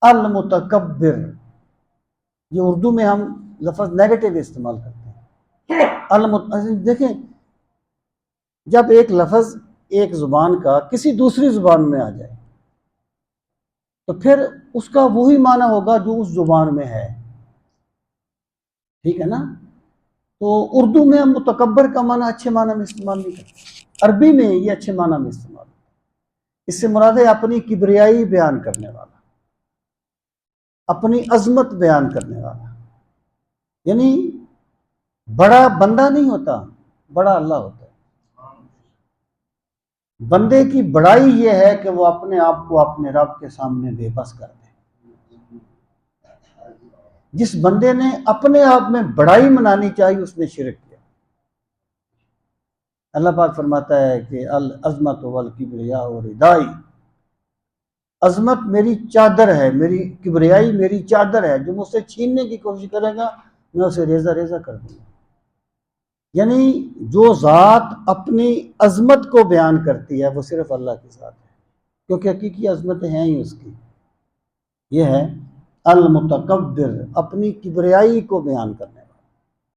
المتکبر، یہ اردو میں ہم لفظ نیگیٹو استعمال کرتے ہیں۔ دیکھیں جب ایک لفظ ایک زبان کا کسی دوسری زبان میں آ جائے تو پھر اس کا وہی معنی ہوگا جو اس زبان میں ہے، ٹھیک ہے نا؟ تو اردو میں ہم متکبر کا معنی اچھے معنی میں استعمال نہیں کرتے، عربی میں یہ اچھے معنی میں استعمال ہوتا ہے۔ اس سے مراد ہے اپنی کبریائی بیان کرنے والا، اپنی عظمت بیان کرنے والا، یعنی بڑا بندہ نہیں ہوتا، بڑا اللہ ہوتا ہے۔ بندے کی بڑائی یہ ہے کہ وہ اپنے آپ کو اپنے رب کے سامنے بے بس کر دے۔ جس بندے نے اپنے آپ میں بڑائی منانی چاہیے اس نے شرک کیا۔ اللہ پاک فرماتا ہے کہ العظمت والکبریاء ردائی، عظمت میری چادر ہے، میری کبریائی میری چادر ہے، جو مجھ سے چھیننے کی کوشش کرے گا میں اسے ریزہ ریزہ کر دوں گا۔ یعنی جو ذات اپنی عظمت کو بیان کرتی ہے وہ صرف اللہ کی ذات ہے، کیونکہ حقیقی عظمتیں ہیں ہی اس کی۔ یہ ہے المتکبر، اپنی کبریائی کو بیان کرنے